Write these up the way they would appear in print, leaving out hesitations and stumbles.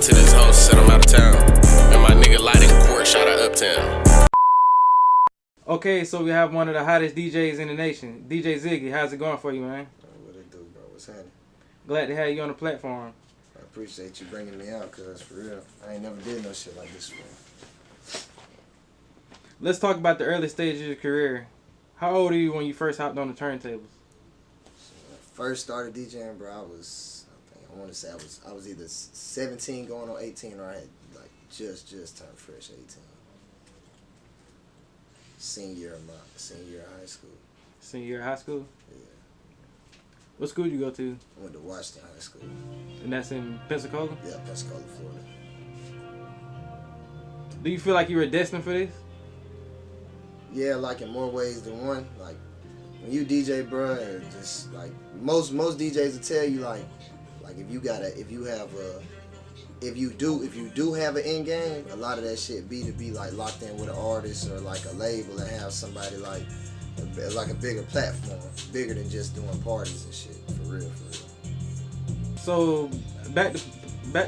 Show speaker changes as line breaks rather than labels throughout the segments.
to this hoe, said I'm out of town. And my nigga lied in court, shout out Uptown.
Okay, so we have one of the hottest DJs in the nation, DJ Ziggy. How's it going for you, man?
What it do, bro? What's happening?
Glad to have you on the platform.
I appreciate you bringing me out, cuz for real, I ain't never did no shit like this before.
Let's talk about the early stages of your career. How old are you when you first hopped on the turntables?
So when I first started DJing, bro, I want to say I was either 17 going on 18, or I had like just turned fresh 18. Senior year of high school.
Senior year of high school?
Yeah.
What school did you go to?
I went to Washington High School.
And that's in Pensacola?
Yeah, Pcola, Florida.
Do you feel like you were destined for this?
Yeah, like in more ways than one. Like when you DJ, bro, and just like most DJs will tell you, like if you do have an end game, a lot of that shit be to be like locked in with an artist or like a label and have somebody like a bigger platform, bigger than just doing parties and shit. For real.
So back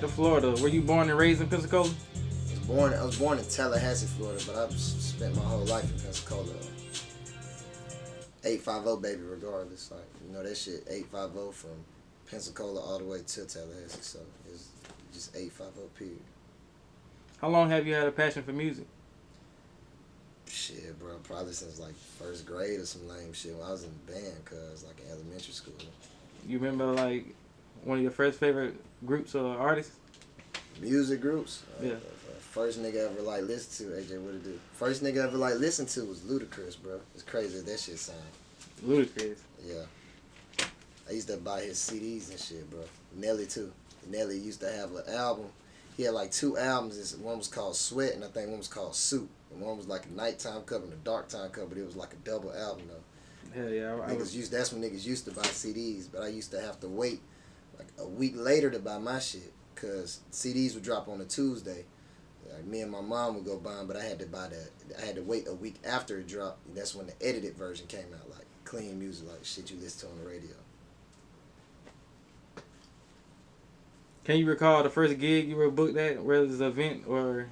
to Florida. Were you born and raised in Pensacola?
I was born in Tallahassee, Florida, but I've spent my whole life in Pensacola. 850 baby, regardless. Like, you know that shit, 850 from Pensacola all the way to Tallahassee, so it's just 850 period.
How long have you had a passion for music?
Shit, bro, probably since like first grade or some lame shit when I was in band, cuz like in elementary school.
You remember like one of your first favorite groups or artists?
Music groups?
Yeah.
First nigga ever like listened to, AJ, what it do? First nigga ever like listened to was Ludacris, bro. It's crazy that shit sound.
Ludacris?
Yeah. I used to buy his CDs and shit, bro. Nelly too. Nelly used to have an album. He had like 2 albums. One was called Sweat, and I think one was called Suit. And one was like a nighttime cover and a dark time cover, but it was like a double album though.
Hell yeah.
That's when niggas used to buy CDs, but I used to have to wait like a week later to buy my shit, cause CDs would drop on a Tuesday. Like me and my mom would go buy them, but I had to wait a week after it dropped. And that's when the edited version came out, like clean music, like shit you listen to on the radio.
Can you recall the first gig you were booked at, whether it was an event or?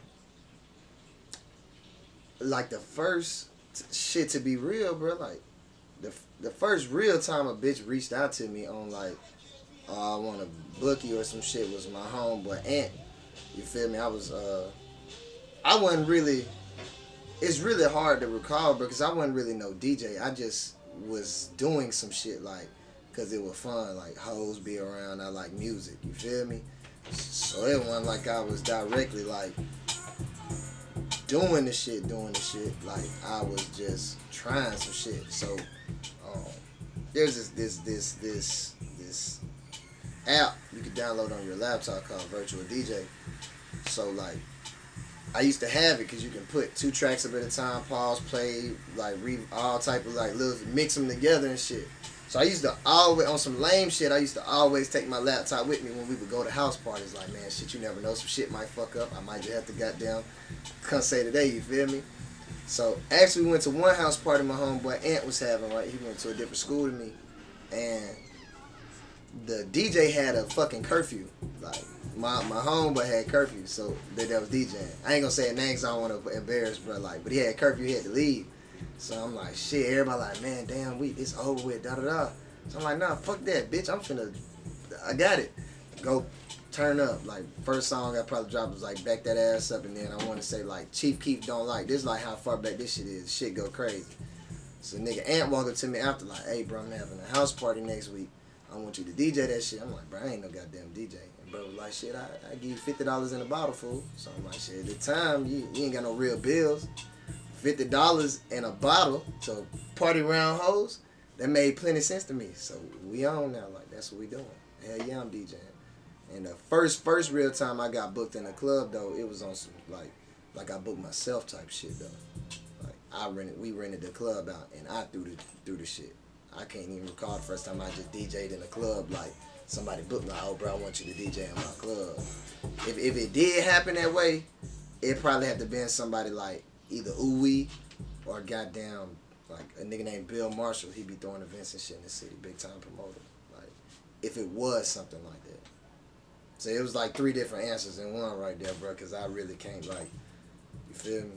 Like the first shit, to be real, bro, like the first real time a bitch reached out to me on like, oh, I want to book you or some shit was my homeboy Ant. You feel me? I wasn't really, it's really hard to recall because I wasn't really no DJ. I just was doing some shit like, cause it was fun, like hoes be around, I like music, you feel me? So it wasn't like I was directly like doing the shit, like I was just trying some shit. So there's this app you can download on your laptop called Virtual DJ. So like I used to have it because you can put 2 tracks up at a time, pause, play, like all type of like little, mix them together and shit. So I used to always, on some lame shit, I used to always take my laptop with me when we would go to house parties. Like, man, shit, you never know, some shit might fuck up. I might just have to goddamn come say today, you feel me? So actually we went to one house party my homeboy Ant was having, right? He went to a different school than me. And the DJ had a fucking curfew. Like, my homeboy had curfew, so that was DJing. I ain't gonna say a name because I don't want to embarrass, bro. Like, but he had curfew, he had to leave. So I'm like, shit, everybody like, man, damn, it's over with, da-da-da. So I'm like, nah, fuck that, bitch, I got it. Go turn up. Like, first song I probably dropped was like, Back That Ass Up, and then I want to say like, Chief Keef Don't Like. This is like how far back this shit is. Shit go crazy. So nigga Ant walked up to me after like, hey, bro, I'm having a house party next week. I want you to DJ that shit. I'm like, bro, I ain't no goddamn DJ. And bro was like, shit, I give you $50 in a bottle, fool. So I'm like, shit, at the time, you ain't got no real bills. $50 in a bottle to party around hoes, that made plenty sense to me. So we on now, like that's what we doing. Hell yeah, I'm DJing. And the first real time I got booked in a club though, it was on some like I booked myself type shit though. Like we rented the club out and I threw the shit. I can't even recall the first time I just DJ'd in a club, like somebody booked me, like, oh bro, I want you to DJ in my club. If it did happen that way, it probably had to been somebody like either Uwe or goddamn like a nigga named Bill Marshall. He be throwing events and shit in the city, big time promoter. Like if it was something like that. So it was like 3 different answers in one right there, bro. Cause I really can't like, you feel me?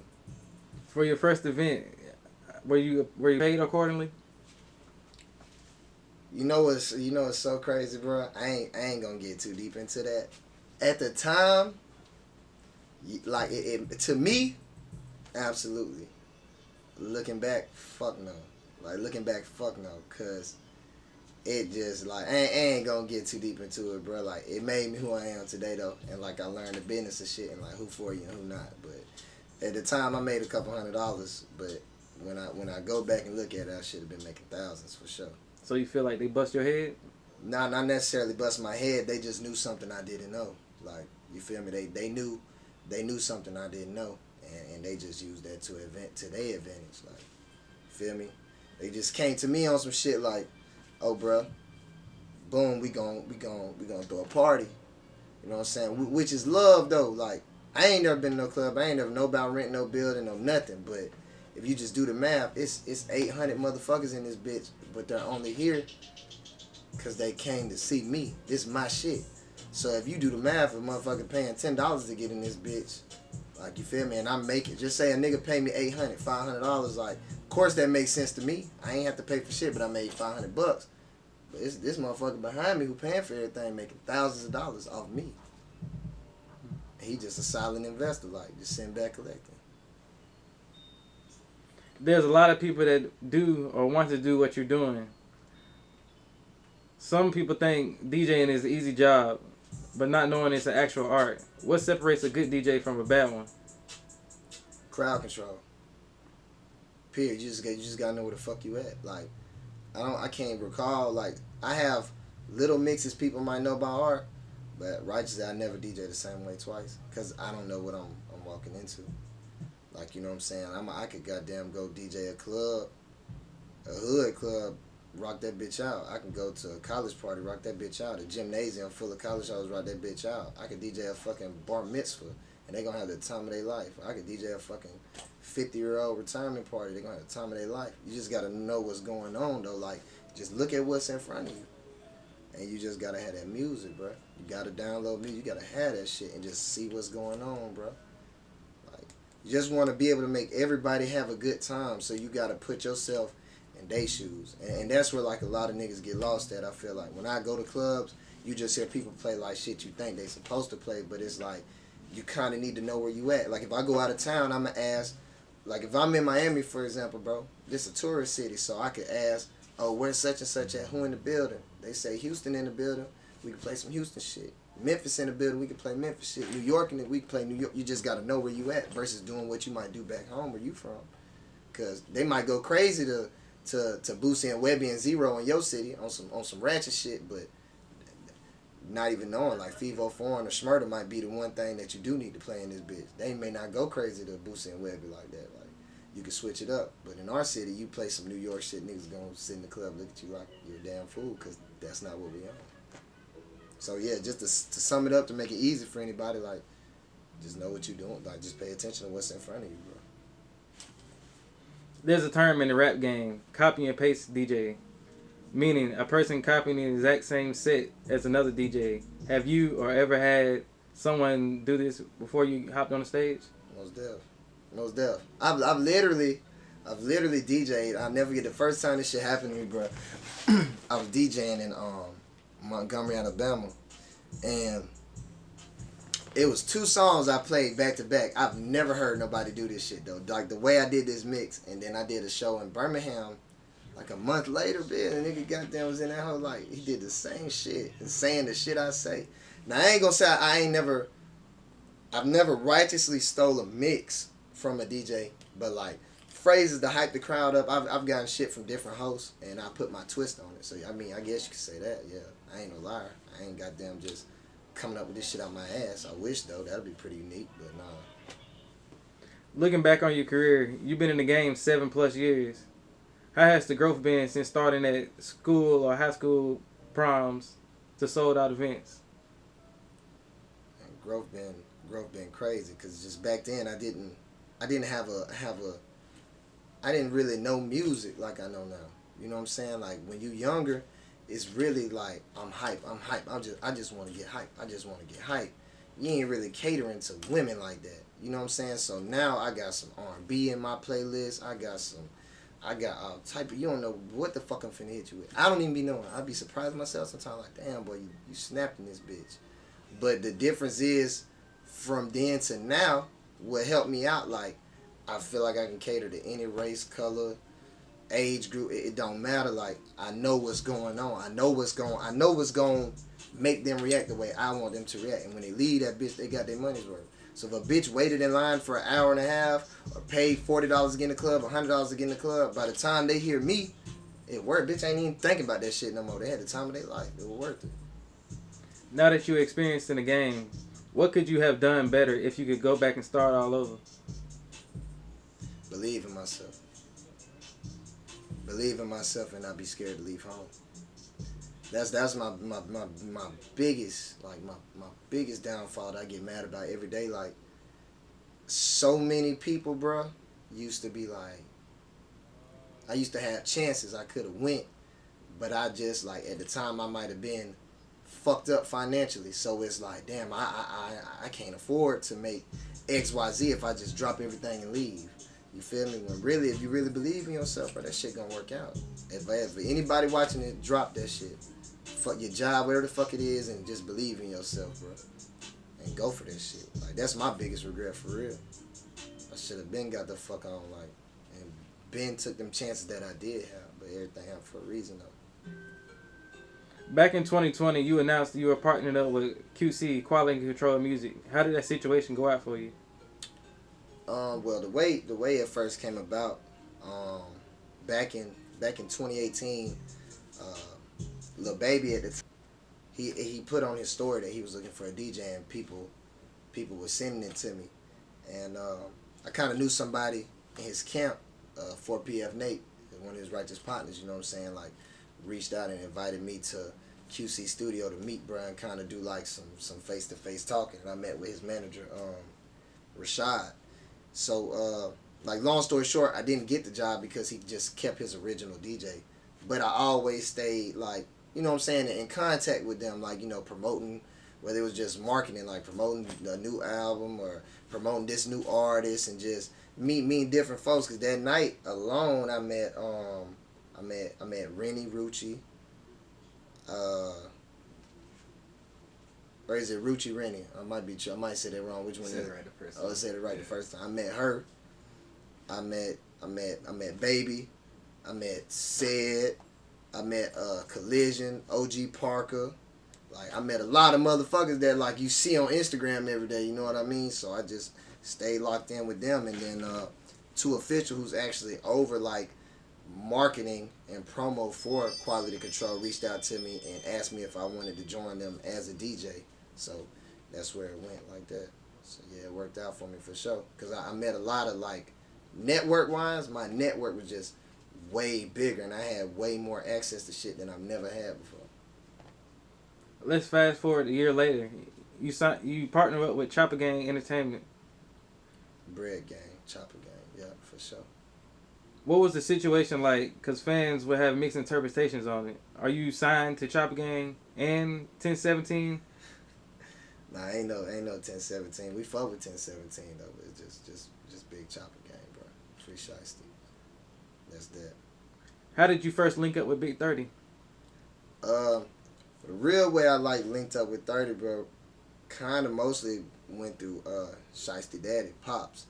For your first event, were you paid accordingly?
You know what's so crazy, bro? I ain't gonna get too deep into that. At the time, like it to me, absolutely. Looking back, fuck no. Like looking back, fuck no. Cause it just like I ain't gonna get too deep into it, bro. Like it made me who I am today though, and like I learned the business and shit, and like who for you and who not. But at the time, I made a couple $100. But when I go back and look at it, I should have been making thousands for sure.
So you feel like they bust your head?
Nah, not necessarily bust my head. They just knew something I didn't know. Like you feel me? They knew something I didn't know, and they just used that to their advantage. Like feel me? They just came to me on some shit like, oh, bro, boom, we gonna throw a party. You know what I'm saying? Which is love, though. Like, I ain't never been to no club. I ain't never know about rent, no building, no nothing. But if you just do the math, it's 800 motherfuckers in this bitch. But they're only here because they came to see me. This is my shit. So if you do the math, a motherfucker paying $10 to get in this bitch, like, you feel me? And I make it. Just say a nigga pay me $800, $500. Like, of course that makes sense to me. I ain't have to pay for shit, but I made $500. But it's this motherfucker behind me who paying for everything, making thousands of dollars off me. He just a silent investor, like, just sitting back collecting.
There's a lot of people that do or want to do what you're doing. Some people think DJing is an easy job, but not knowing it's an actual art. What separates a good DJ from a bad one?
Crowd control. Period. You just gotta know where the fuck you at. Like, I can't recall. Like, I have little mixes people might know by heart, but righteously I never DJ the same way twice, cause I don't know what I'm walking into. Like, you know what I'm saying? I could goddamn go DJ a club, a hood club, rock that bitch out. I can go to a college party, rock that bitch out. A gymnasium full of college hoes, rock that bitch out. I could DJ a fucking bar mitzvah, and they gonna have the time of their life. I could DJ a fucking 50-year-old retirement party. They gonna have the time of their life. You just gotta know what's going on though. Like, just look at what's in front of you, and you just gotta have that music, bro. You gotta download music. You gotta have that shit and just see what's going on, bro. Like, you just want to be able to make everybody have a good time, so you gotta put yourself in their shoes, and that's where like a lot of niggas get lost at. I feel like when I go to clubs, you just hear people play like shit you think they supposed to play, but it's like you kind of need to know where you at. Like, if I go out of town, I'ma ask. Like, if I'm in Miami, for example, bro, this is a tourist city, so I could ask, oh, where's such and such at? Who in the building? They say Houston in the building. We can play some Houston shit. Memphis in the building. We can play Memphis shit. New York in it. We can play New York. You just gotta know where you at versus doing what you might do back home where you from, cause they might go crazy to Boosie and Webby and Zero in your city on some ratchet shit, but not even knowing, like, Fivo Foreign or Schmurda might be the one thing that you do need to play in this bitch. They may not go crazy to Boosie and Webby like that. Like, you can switch it up. But in our city, you play some New York shit, niggas gonna sit in the club, look at you like you're a damn fool, because that's not what we on. So, yeah, just to sum it up, to make it easy for anybody, like, just know what you're doing. Like, just pay attention to what's in front of you, bro.
There's a term in the rap game, copy and paste DJ, meaning a person copying the exact same set as another DJ. Have you or ever had someone do this before you hopped on the stage?
Most def. I've literally DJ'd. I'll never get the first time this shit happened to me, bro. I was DJing in Montgomery, Alabama, and it was 2 songs I played back to back. I've never heard nobody do this shit though. Like, the way I did this mix, and then I did a show in Birmingham like a month later, bitch. The nigga goddamn was in that hoe, like, he did the same shit and saying the shit I say. Now, I ain't gonna say I've never righteously stole a mix from a DJ, but like phrases to hype the crowd up, I've gotten shit from different hosts, and I put my twist on it. So, I mean, I guess you could say that, yeah. I ain't no liar. I ain't goddamn just coming up with this shit out my ass. I wish, though. That'd be pretty unique, but nah.
Looking back on your career, you've been in the game 7+ years. How has the growth been since starting at school or high school proms to sold out events?
And growth been crazy, because just back then I didn't really know music like I know now. You know what I'm saying? Like, when you younger, it's really like I'm hype. I just want to get hype. I just want to get hype. You ain't really catering to women like that. You know what I'm saying? So now I got some R&B in my playlist. I got all type of, you don't know what the fuck I'm finna hit you with. I don't even be knowing. I be surprised myself sometimes, like, damn, boy, you snapped in this bitch. But the difference is, from then to now, what helped me out, like, I feel like I can cater to any race, color, age group. It don't matter. Like, I know what's going on. I know what's going to make them react the way I want them to react. And when they leave that bitch, they got their money's worth. So if a bitch waited in line for an hour and a half or paid $40 to get in the club, $100 to get in the club, by the time they hear me, it worked. Bitch ain't even thinking about that shit no more. They had the time of their life. It was worth it.
Now that you experienced in the game, what could you have done better if you could go back and start all over?
Believe in myself. Believe in myself and not be scared to leave home. That's my biggest, like, my biggest downfall that I get mad about every day. Like, so many people, bro, used to be like, I used to have chances I could have went, but I just, like, at the time I might have been fucked up financially. So it's like, damn, I can't afford to make XYZ if I just drop everything and leave. You feel me? When really, if you really believe in yourself, bro, that shit gonna work out. If anybody watching it, drop that shit. Fuck your job, whatever the fuck it is, and just believe in yourself, bro. And go for that shit. Like, that's my biggest regret, for real. I should have been got the fuck on, like, and been took them chances that I did have, but everything happened for a reason, though.
Back in 2020, you announced you were partnered up with QC, Quality Control Music. How did that situation go out for you?
Well, the way it first came about, back in 2018, Lil Baby at the time, he put on his story that he was looking for a DJ, and people were sending it to me, and I kind of knew somebody in his camp, 4PF Nate, one of his righteous partners. You know what I'm saying? Like, reached out and invited me to QC studio to meet bro and kind of do like some face-to-face talking, and I met with his manager, Rashad. So, like, long story short, I didn't get the job because he just kept his original DJ. But I always stayed, like, you know what I'm saying, in contact with them, like, you know, promoting, whether it was just marketing, like promoting a new album or promoting this new artist, and just meeting different folks. Because that night alone, I met Rennie Rucci, or is it Rucci Rennie? I might say that wrong. Which one is it?
Right the first
time. I said it right the first time. I met her. I met Baby. I met Sid. I met Collision, OG Parker. Like, I met a lot of motherfuckers that, like, you see on Instagram every day. You know what I mean? So I just stayed locked in with them, and then Two Official, who's actually over like marketing and promo for Quality Control, reached out to me and asked me if I wanted to join them as a DJ. So that's where it went like that. So yeah, it worked out for me for sure. Because I met a lot of, like, network-wise, my network was just way bigger, and I had way more access to shit than I've never had before.
Let's fast forward a year later. You partner up with Chopper Gang Entertainment.
Bread Gang, Chopper Gang, yeah, for sure.
What was the situation like? Because fans would have mixed interpretations on it. Are you signed to Chopper Gang and 1017?
Nah, ain't no 1017. We fuck with 1017 though, but it's just big Chopper Gang, bro. Free Shiesty. That's that.
How did you first link up with Big 30?
The real way I like linked up with 30, bro, kind of mostly went through Shiesty Daddy, Pops.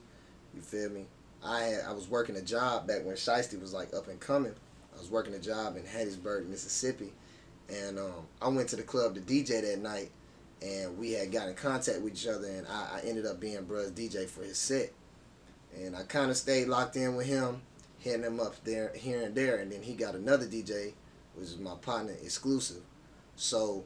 You feel me? I was working a job back when Shiesty was like up and coming. I was working a job in Hattiesburg, Mississippi, and I went to the club to DJ that night, and we had got in contact with each other, and I ended up being bruh's DJ for his set, and I kind of stayed locked in with him, hitting him up there here and there, and then he got another DJ, which is my partner, Exclusive. So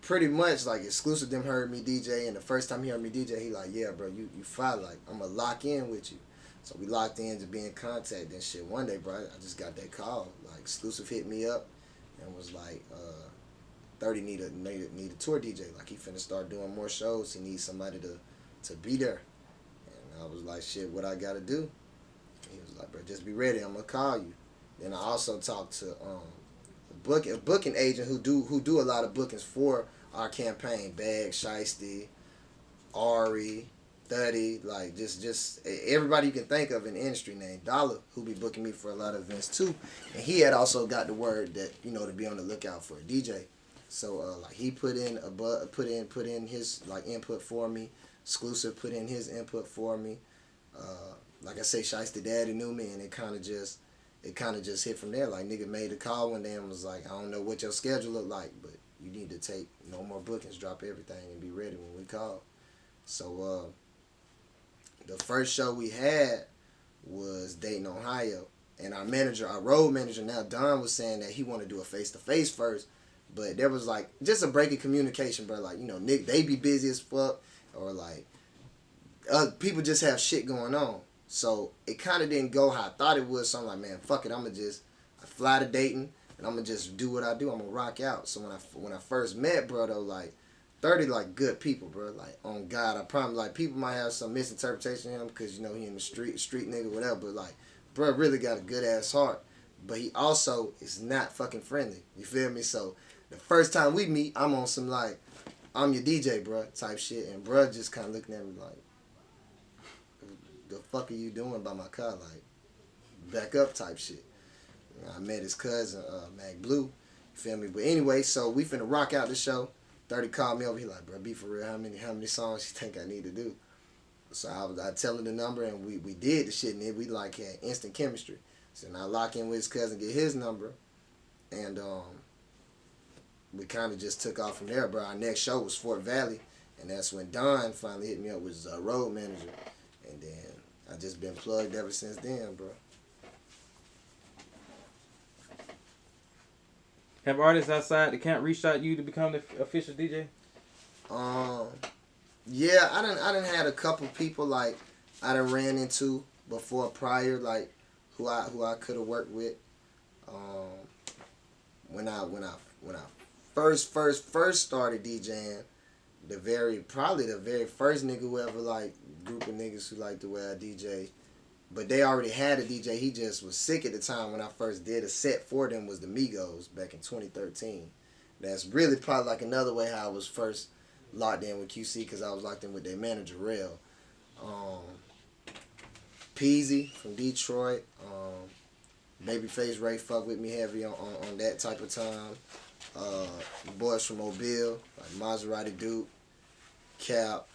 pretty much, like, Exclusive them heard me DJ, and the first time he heard me DJ, he like, yeah, bro, you fire, like, I'm gonna lock in with you. So we locked in to be in contact and shit. One day, bro, I just got that call. Like, Exclusive hit me up and was like, 30 need a tour DJ. Like, he finna start doing more shows. He needs somebody to be there. And I was like, shit, what I gotta do? And he was like, bro, just be ready. I'm gonna call you. Then I also talked to booking agent who do a lot of bookings for our campaign. Bag, Shiesty, Ari, Thuddy, like just everybody you can think of in the industry named Dollar, who be booking me for a lot of events too. And he had also got the word that, you know, to be on the lookout for a DJ. So like he put in his like input for me. Exclusive put in his input for me. Like I say, Shiesty Daddy knew me, and it kind of just hit from there. Like, nigga made a call one day and was like, I don't know what your schedule look like, but you need to take no more bookings, drop everything, and be ready when we call. So the first show we had was Dayton, Ohio, and our road manager now, Don, was saying that he wanted to do a face-to-face first, but there was like just a break in communication, bro. Like, you know, Nick, they be busy as fuck, or like people just have shit going on. So it kind of didn't go how I thought it would. So I'm like, man, fuck it. I fly to Dayton, and I'm gonna just do what I do. I'm gonna rock out. So when I first met, bro, though, like 30 like good people, bro. Like, on God, I promise. Like, people might have some misinterpretation of him because, you know, he in the street nigga, whatever. But like, bro, really got a good ass heart. But he also is not fucking friendly. You feel me? So the first time we meet, I'm on some like, I'm your DJ, bro, type shit, and bro just kind of looking at me like, the fuck are you doing by my car? Like, back up type shit. You know, I met his cousin, Mac Blue. You feel me? But anyway, so we finna rock out the show. 30 called me over. He like, bro, be for real. How many songs you think I need to do? So I tell him the number, and we did the shit, and then we like had instant chemistry. So now I lock in with his cousin, get his number, and we kind of just took off from there, bro. Our next show was Fort Valley, and that's when Don finally hit me up with his road manager, and then I just been plugged ever since then, bro.
Have artists outside the camp reached out to you to become the official DJ?
Yeah, I done had a couple people like I done ran into before prior, like who I could have worked with. When I first started DJing, probably the very first nigga who ever like group of niggas who liked the way I DJ, but they already had a DJ. He just was sick at the time when I first did a set for them, was the Migos back in 2013. That's really probably like another way how I was first locked in with QC, because I was locked in with their manager, Rel. Peasy from Detroit. Babyface Ray fuck with me heavy on that type of time. Boys from Mobile, like Maserati Duke, Cap,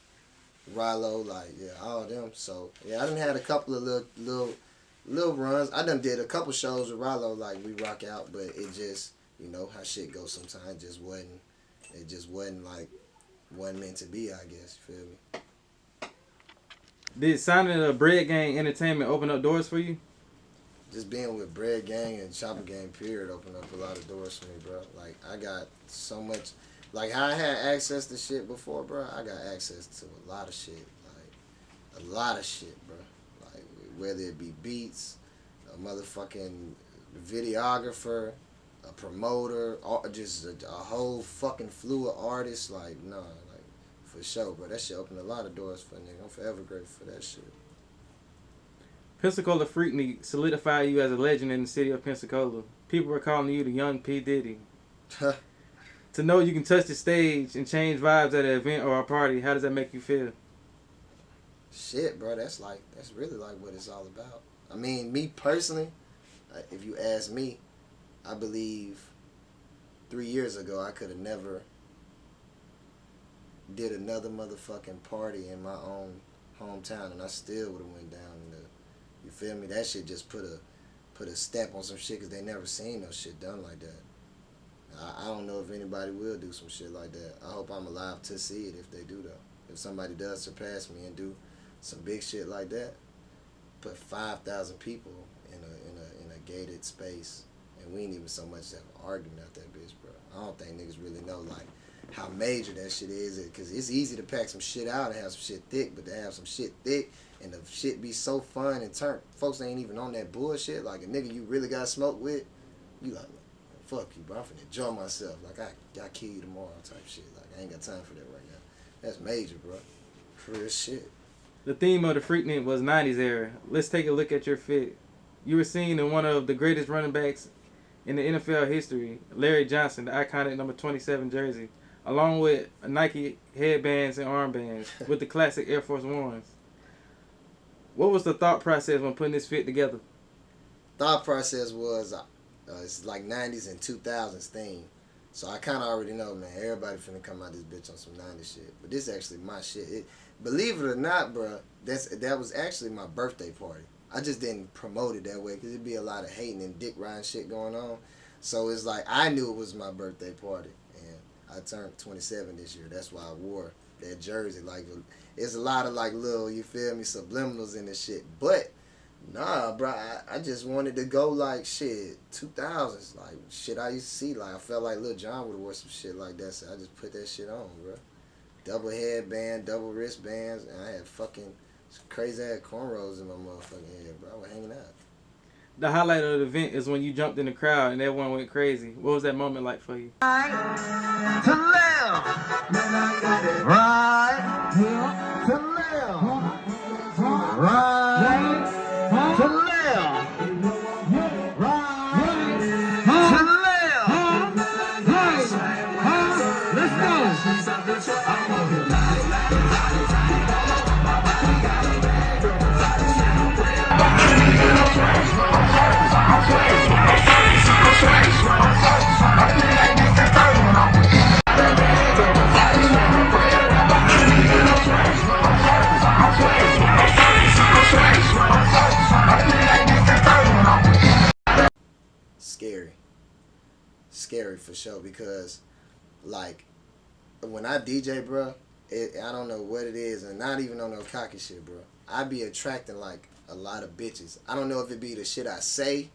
Rilo, like, yeah, all them. So yeah, I done had a couple of little runs. I done did a couple shows with Rilo, like we rock out, but it just, you know how shit goes sometimes. It just wasn't like wasn't meant to be, I guess. You feel me?
Did signing a Bread Gang Entertainment open up doors for you?
Just being with Bread Gang and Chopper Gang, period, opened up a lot of doors for me, bro. Like, I got so much, like how I had access to shit before, bro, I got access to a lot of shit. Like, a lot of shit, bro. Like, whether it be beats, a motherfucking videographer, a promoter, or just a whole fucking slew of artists. Like, nah, like, for sure, bro. That shit opened a lot of doors for a nigga. I'm forever grateful for that shit.
Pcola Freaknik solidified you as a legend in the city of Pensacola. People were calling you the young P. Diddy. To know you can touch the stage and change vibes at an event or a party, how does that make you feel?
Shit, bro, that's really like what it's all about. I mean, me personally, if you ask me, I believe 3 years ago I could have never did another motherfucking party in my own hometown, and I still would have went down in the, you feel me? That shit just put a stamp on some shit, because they never seen no shit done like that. I don't know if anybody will do some shit like that. I hope I'm alive to see it if they do, though. If somebody does surpass me and do some big shit like that, put 5,000 people in a gated space, and we ain't even so much have an argument out that bitch, bro. I don't think niggas really know like how major that shit is, because it's easy to pack some shit out and have some shit thick, but to have some shit thick and the shit be so fun and turn folks ain't even on that bullshit. Like, a nigga you really got smoke with, you like, fuck you, bro. I'm finna enjoy myself. Like, I kill you tomorrow type shit. Like, I ain't got time for that right now. That's major, bro. For real shit.
The theme of the Freaknik was 90s era. Let's take a look at your fit. You were seen in one of the greatest running backs in the NFL history, Larry Johnson, the iconic number 27 jersey, along with Nike headbands and armbands with the classic Air Force Ones. What was the thought process when putting this fit together?
Thought process was it's like 90s and 2000s thing. So I kind of already know, man, everybody finna come out this bitch on some 90s shit. But this actually my shit. Believe it or not, bro, that was actually my birthday party. I just didn't promote it that way because it'd be a lot of hating and dick riding shit going on. So it's like I knew it was my birthday party. And I turned 27 this year. That's why I wore that jersey. Like, it's a lot of like little, you feel me, subliminals in this shit. But nah, bro, I just wanted to go like shit 2000s, like shit I used to see. Like I felt like Lil Jon would have wore some shit like that, so I just put that shit on, bro. Double headband, double wristbands, and I had fucking crazy ass cornrows in my motherfucking head, bro. I was hanging out.
The highlight of the event is when you jumped in the crowd and everyone went crazy. What was that moment like for you?
Right to left, right to left, right to left, right to left. Let's go.
Scary for sure, because like when I DJ, bro, I don't know what it is, and not even on no cocky shit, bro. I be attracting like a lot of bitches. I don't know if it be the shit I say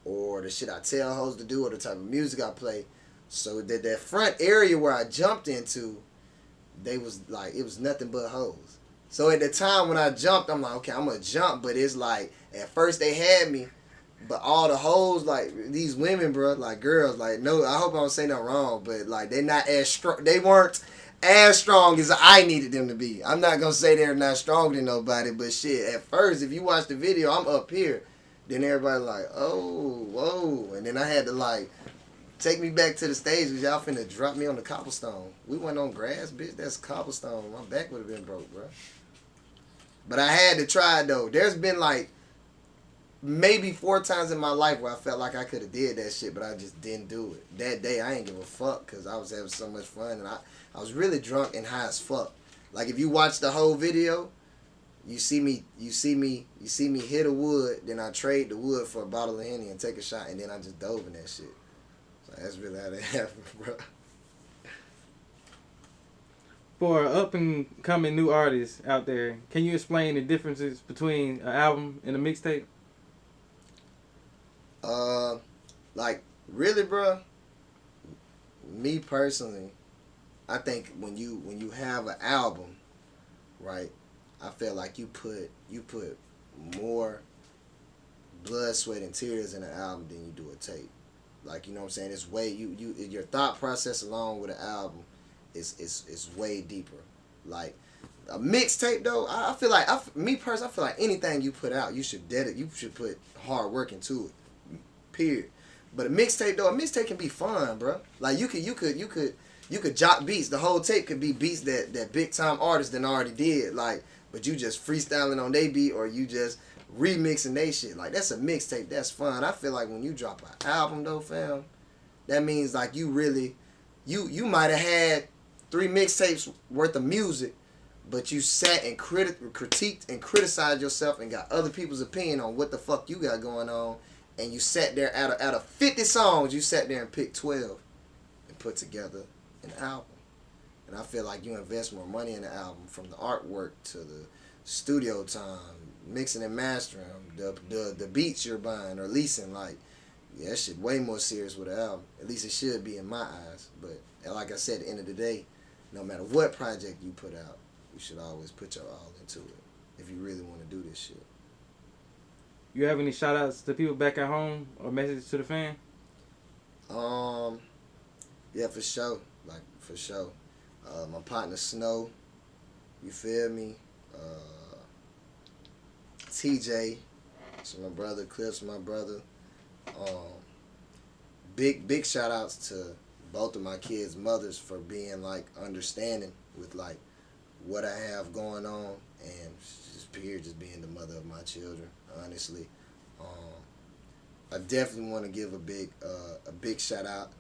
or the shit I tell hoes to do or the type of music I play. So that front area where I jumped into, they was like, it was nothing but hoes. So at the time when I jumped, I'm like, okay, I'm gonna jump, but it's like at first they had me. But all the hoes, like, these women, bro, like, girls, like, no, I hope I don't say nothing wrong, but, like, they not as strong, they weren't as strong as I needed them to be. I'm not gonna say they're not stronger than nobody, but shit, at first, if you watch the video, I'm up here, then everybody like, oh, whoa, and then I had to, like, take me back to the stage, because y'all finna drop me on the cobblestone. We went on grass, bitch, that's cobblestone. My back would have been broke, bro. But I had to try it, though. There's been, like, maybe 4 times in my life where I felt like I could have did that shit, but I just didn't do it. That day, I ain't give a fuck because I was having so much fun, and I was really drunk and high as fuck. Like, if you watch the whole video, you see me hit a wood, then I trade the wood for a bottle of Henny and take a shot, and then I just dove in that shit. So that's really how that happened, bro.
For up and coming new artists out there, can you explain the differences between an album and a mixtape?
Like, really, bro, me personally, I think when you have an album, right, I feel like you put more blood, sweat, and tears in an album than you do a tape. Like, you know what I'm saying? It's way, your thought process along with an album is way deeper. Like, a mixtape, though, I feel like, me personally, I feel like anything you put out, you should put hard work into it. Period. But a mixtape, though, a mixtape can be fun, bro. Like, you could jock beats. The whole tape could be beats that big time artists done already did. Like, but you just freestyling on they beat, or you just remixing they shit. Like, that's a mixtape. That's fun. I feel like when you drop an album, though, fam, that means like you really, you might have had 3 mixtapes worth of music, but you sat and critiqued and criticized yourself and got other people's opinion on what the fuck you got going on. And you sat there, out of 50 songs, you sat there and picked 12 and put together an album. And I feel like you invest more money in the album, from the artwork to the studio time, mixing and mastering, the beats you're buying or leasing. Like, yeah, that shit way more serious with an album. At least it should be in my eyes. But like I said, at the end of the day, no matter what project you put out, you should always put your all into it if you really want to do this shit.
You have any shout outs to people back at home or message to the fan?
Yeah, for sure. Like, for sure. My partner Snow, you feel me? TJ, so my brother, Cliff's my brother. big shout outs to both of my kids' mothers for being like understanding with like what I have going on, and just period, just being the mother of my children. Honestly, I definitely want to give a big shout out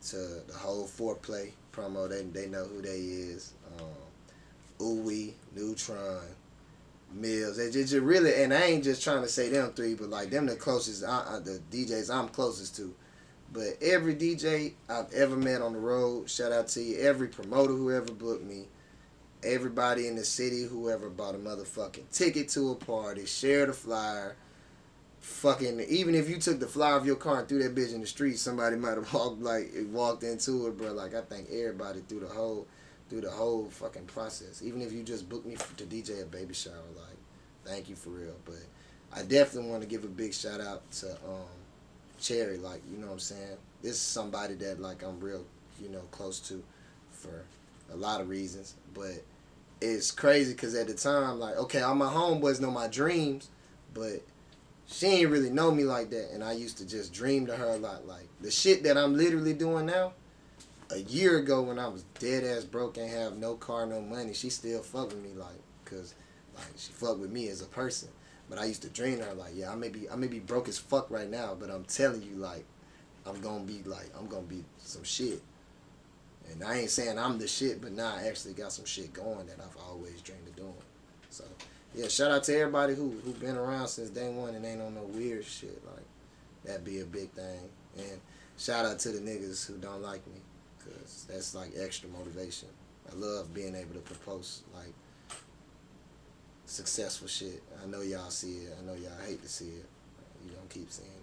to the whole Foreplay promo. They know who they is. Uwe, Neutron, Mills. They just really, and I ain't just trying to say them three, but like them the closest, the DJs I'm closest to. But every DJ I've ever met on the road, shout out to you. Every promoter who ever booked me, everybody in the city who ever bought a motherfucking ticket to a party, shared a flyer. Fucking, even if you took the flyer of your car and threw that bitch in the street, somebody might have walked into it, bro. Like, I thank everybody through the whole fucking process. Even if you just booked me to DJ a baby shower, like, thank you for real. But I definitely want to give a big shout out to Cherry, like, you know what I'm saying? This is somebody that, like, I'm real, close to for a lot of reasons. But it's crazy because at the time, like, okay, all my homeboys know my dreams, but she ain't really know me like that. And I used to just dream to her a lot. Like, the shit that I'm literally doing now, a year ago when I was dead ass broke, ain't have no car, no money, she still fuck with me, like, because, like, she fuck with me as a person. But I used to dream to her, like, yeah, I may be broke as fuck right now, but I'm telling you, like, I'm gonna be some shit. And I ain't saying I'm the shit, but now I actually got some shit going that I've always dreamed of doing. So, yeah, shout out to everybody who been around since day one and ain't on no weird shit. Like, that'd be a big thing. And shout out to the niggas who don't like me, because that's, like, extra motivation. I love being able to propose, like, successful shit. I know y'all see it. I know y'all hate to see it. You gonna keep seeing it.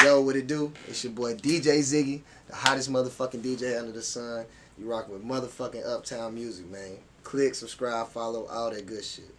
Yo, what it do? It's your boy DJ Ziggy, the hottest motherfucking DJ under the sun. You rockin' with motherfucking Uptown music, man. Click, subscribe, follow, all that good shit.